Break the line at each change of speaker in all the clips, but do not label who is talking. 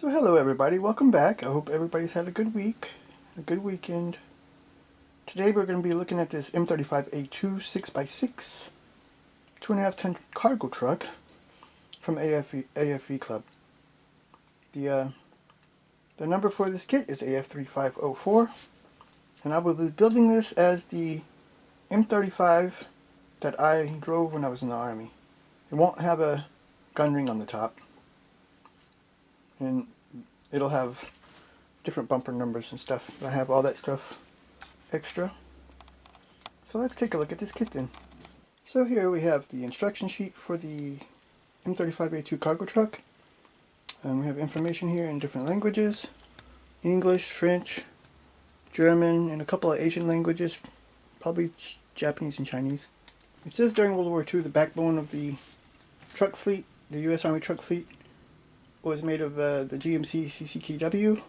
So hello everybody, welcome back. I hope everybody's had a good week, a good weekend. Today we're going to be looking at this M35A2 6x6 2.5 ton cargo truck from AFV Club. The number for this kit is AF3504, and I will be building this as the M35 that I drove when I was in the Army. It won't have a gun ring on the top, and it'll have different bumper numbers and stuff. I have all that stuff extra. So let's take a look at this kit then. So here we have the instruction sheet for the M35A2 cargo truck. We have information here in different languages: English, French, German, and a couple of Asian languages, probably Japanese and Chinese. It says during World War II the backbone of the truck fleet, the U.S. Army truck fleet, was made of the GMC CCKW.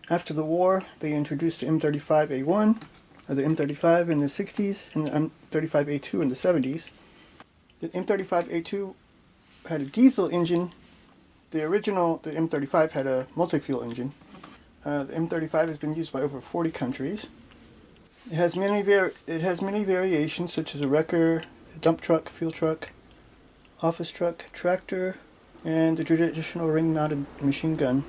After the war, they introduced the M35A1, or the M35 in the 60s, and the M35A2 in the 70s. The M35A2 had a diesel engine. The original, the M35, had a multi-fuel engine. The M35 has been used by over 40 countries. It has many variations, such as a wrecker, a dump truck, fuel truck, office truck, tractor, and the traditional ring-mounted machine gun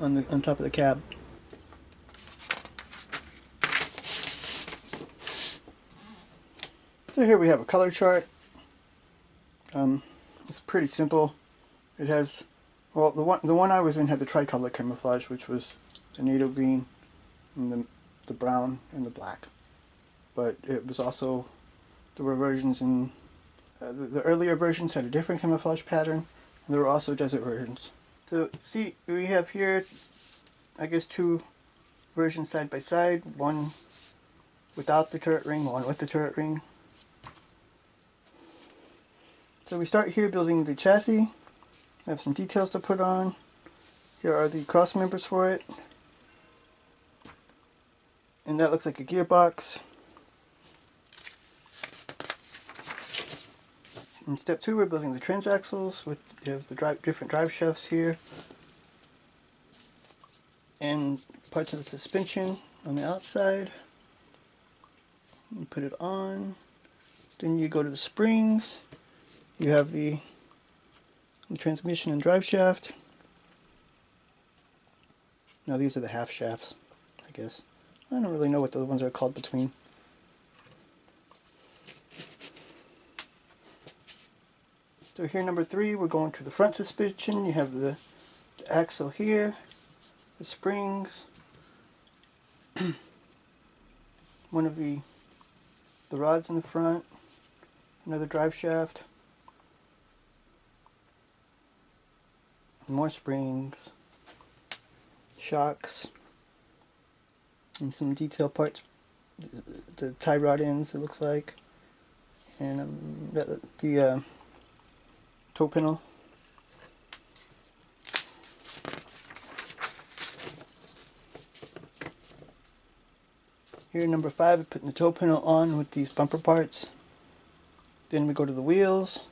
on top of the cab. So here we have a color chart. It's pretty simple. It has, well, the one I was in had the tricolor camouflage, which was the NATO green and the brown and the black. But it was also, there were versions in the earlier versions had a different camouflage pattern, and there were also desert versions. So see, we have here, I guess, two versions side by side, one without the turret ring, one with the turret ring. So we start here building the chassis. I have some details to put on. Here are the cross members for it. And that looks like a gearbox. In step 2, we're building the transaxles. You have the different drive shafts here, and parts of the suspension on the outside. You put it on. Then you go to the springs. You have the transmission and drive shaft. Now these are the half shafts, I guess. I don't really know what the ones are called between. So here, number 3, we're going to the front suspension. You have the axle here, the springs, one of the rods in the front, another drive shaft, more springs, shocks, and some detail parts, the tie rod ends, it looks like, and the toe panel. Here, number 5, we're putting the toe panel on with these bumper parts. Then we go to the wheels,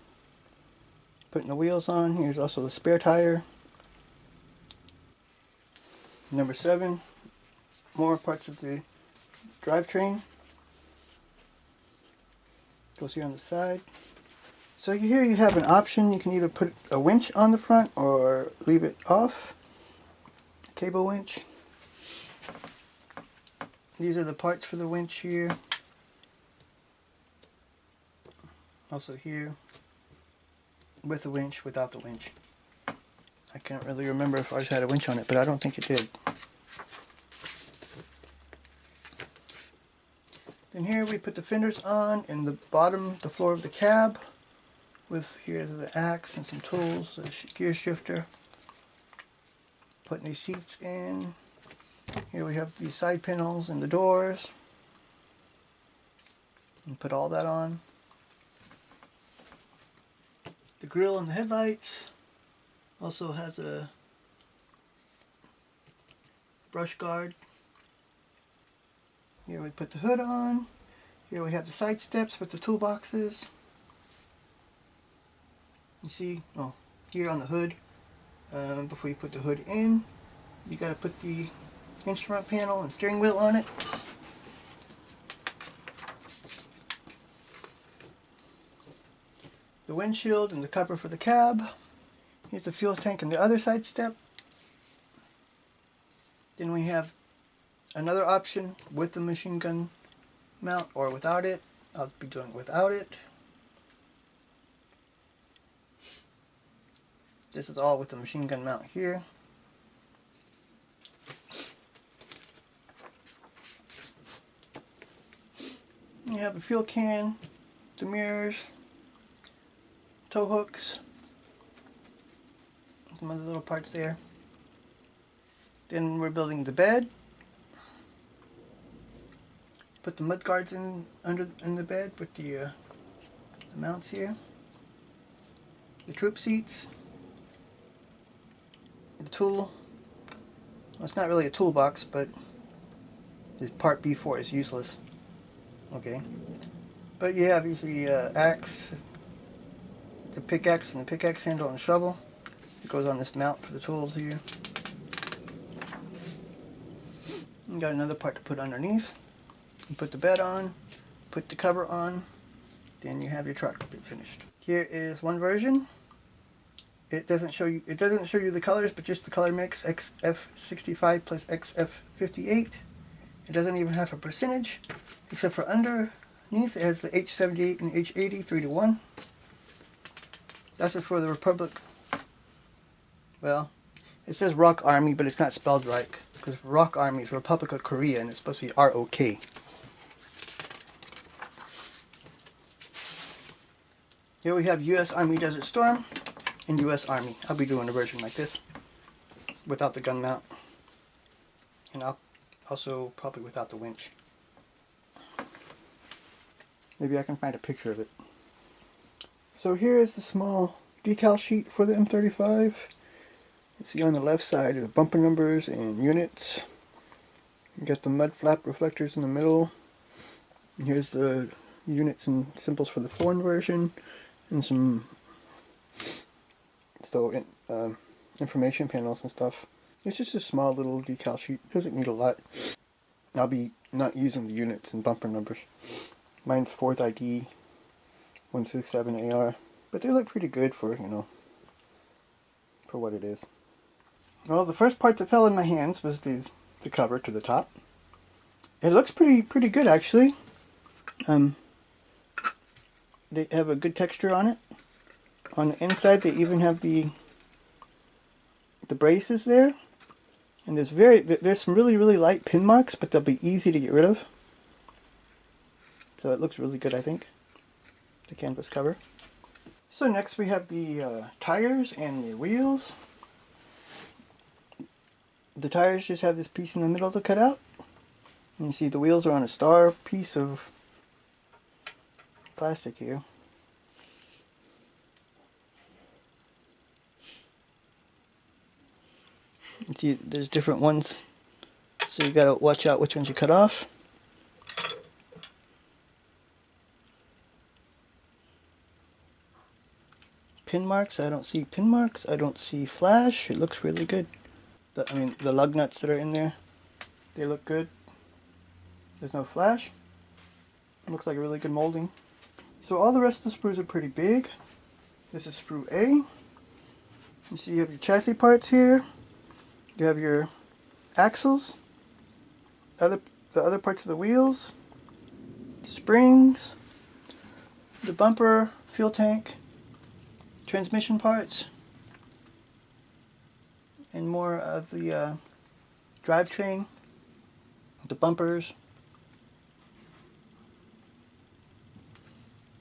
putting the wheels on. Here's also the spare tire. Number 7, more parts of the drivetrain. Goes here on the side. So here you have an option. You can either put a winch on the front or leave it off. Cable winch. These are the parts for the winch here. Also here, with the winch, without the winch. I can't really remember if ours had a winch on it, but I don't think it did. Then here we put the fenders on in the bottom, the floor of the cab, with here's the axe and some tools, the gear shifter. Putting these seats in. Here we have the side panels and the doors. And put all that on. The grille and the headlights. Also has a brush guard. Here we put the hood on. Here we have the side steps with the toolboxes. You see, oh, here on the hood, before you put the hood in, you got to put the instrument panel and steering wheel on it. The windshield and the cover for the cab. Here's the fuel tank and the other side step. Then we have another option with the machine gun mount or without it. I'll be doing without it. This is all with the machine gun mount here. You have a fuel can, the mirrors, tow hooks, some other little parts there. Then we're building the bed. Put the mud guards in the bed with the mounts here. The troop seats. The tool. Well, it's not really a toolbox, but this part B4 is useless. Okay. But you have the axe, the pickaxe, and the pickaxe handle and shovel. It goes on this mount for the tools here. You got another part to put underneath. You put the bed on, put the cover on, then you have your truck finished. Here is one version. It doesn't show you the colors, but just the color mix XF65 plus XF58. It doesn't even have a percentage, except for underneath it has the H78 and H80 3-to-1. That's it for the Republic. Well, it says Rock Army, but it's not spelled right, because Rock Army is Republic of Korea and it's supposed to be ROK. Here we have US Army Desert Storm and US Army. I'll be doing a version like this without the gun mount, and I'll also probably without the winch. Maybe I can find a picture of it. So here is the small decal sheet for the M35. You see on the left side are the bumper numbers and units. You got the mud flap reflectors in the middle. And here's the units and symbols for the foreign version, and some information panels and stuff. It's just a small little decal sheet. Doesn't need a lot. I'll be not using the units and bumper numbers. Mine's 4th ID 167AR, but they look pretty good for, you know, for what it is. Well, the first part that fell in my hands was the cover to the top. It looks pretty good actually. They have a good texture on it. On the inside, they even have the braces there, and there's some really light pin marks, but they'll be easy to get rid of. So it looks really good, I think. The canvas cover. So next we have the tires and the wheels. The tires just have this piece in the middle to cut out. And you see the wheels are on a star piece of plastic here. You see there's different ones, so you gotta watch out which ones you cut off. Pin marks, I don't see pin marks. I don't see flash. It looks really good. The lug nuts that are in there, they look good. There's no flash. It looks like a really good molding. So all the rest of the sprues are pretty big. This is sprue A. You see you have your chassis parts here. You have your axles, the other parts of the wheels, springs, the bumper, fuel tank, transmission parts, and more of the drivetrain, the bumpers,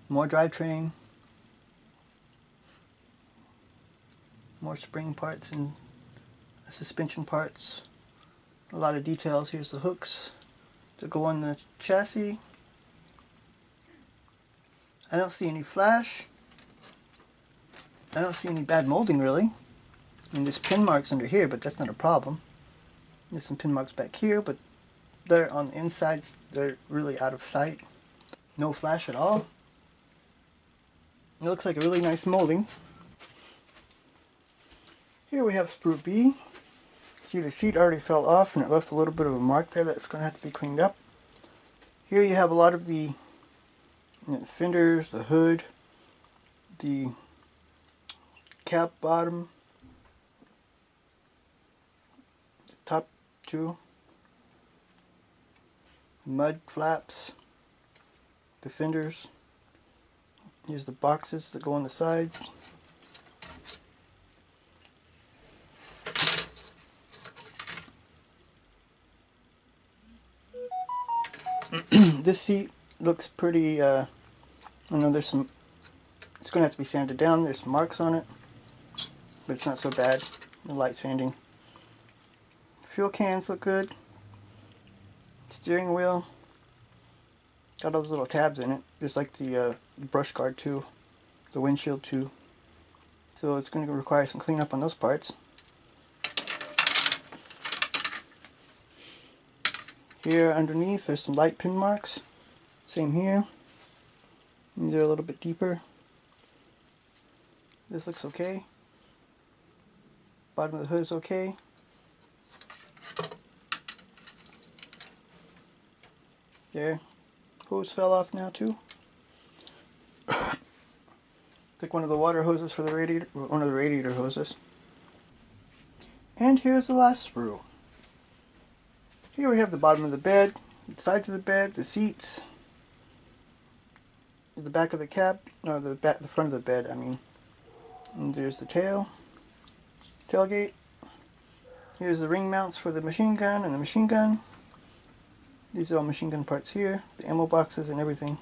more drivetrain, more spring parts and suspension parts. A lot of details. Here's the hooks that go on the chassis. I don't see any flash. I don't see any bad molding really. And there's pin marks under here, but that's not a problem. There's some pin marks back here, but they're on the insides. They're really out of sight. No flash at all. It looks like a really nice molding. Here we have Sprue B. See, the seat already fell off and it left a little bit of a mark there that's going to have to be cleaned up. Here you have a lot of the fenders, the hood, the cap bottom, the top two, mud flaps, the fenders. Here's the boxes that go on the sides. This seat looks pretty, I know there's some, it's going to have to be sanded down. There's some marks on it, but it's not so bad. Light sanding. Fuel cans look good. Steering wheel. Got all those little tabs in it, just like the brush guard too, the windshield too. So it's going to require some cleanup on those parts. Here underneath there's some light pin marks. Same here. These are a little bit deeper. This looks okay. Bottom of the hood is okay. There. Hose fell off now too. Took one of the water hoses for the radiator, one of the radiator hoses. And here's the last sprue. Here we have the bottom of the bed, the sides of the bed, the seats, the back of the cab, no, the front of the bed, I mean. And there's the tailgate. Here's the ring mounts for the machine gun and the machine gun. These are all machine gun parts here, the ammo boxes and everything.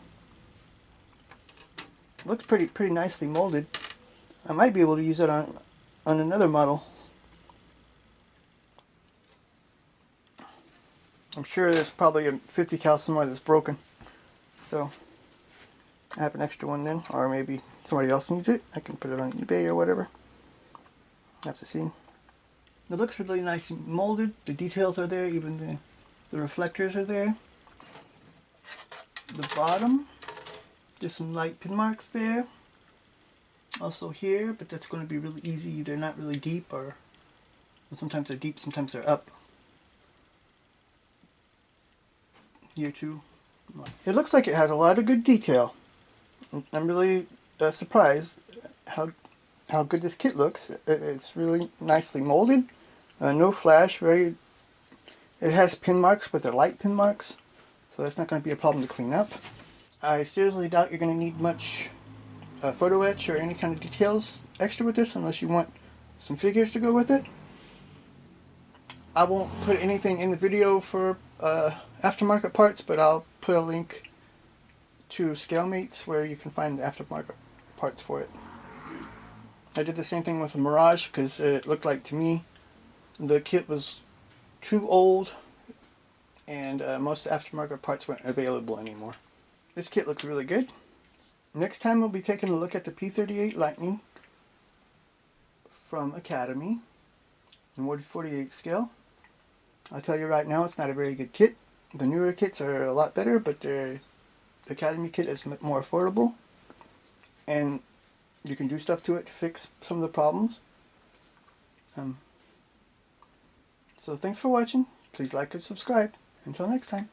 Looks pretty nicely molded. I might be able to use it on another model. I'm sure there's probably a 50 cal somewhere that's broken. So I have an extra one then, or maybe somebody else needs it. I can put it on eBay or whatever. Have to see. It looks really nice molded. The details are there, even the reflectors are there. The bottom, just some light pin marks there. Also here, but that's going to be really easy. They're not really deep, or sometimes they're deep, sometimes they're up. Here too. It looks like it has a lot of good detail. I'm really surprised how good this kit looks. It's really nicely molded. No flash. It has pin marks, but they're light pin marks, so that's not going to be a problem to clean up. I seriously doubt you're going to need much photo etch or any kind of details extra with this, unless you want some figures to go with it. I won't put anything in the video for aftermarket parts, but I'll put a link to Scalemates where you can find the aftermarket parts for it. I did the same thing with the Mirage because it looked like to me the kit was too old and most aftermarket parts weren't available anymore. This kit looks really good. Next time we'll be taking a look at the P38 Lightning from Academy in Ward 48 scale. I'll tell you right now, it's not a very good kit. The newer kits are a lot better, but the Academy kit is more affordable, and you can do stuff to it to fix some of the problems. So thanks for watching. Please like and subscribe. Until next time.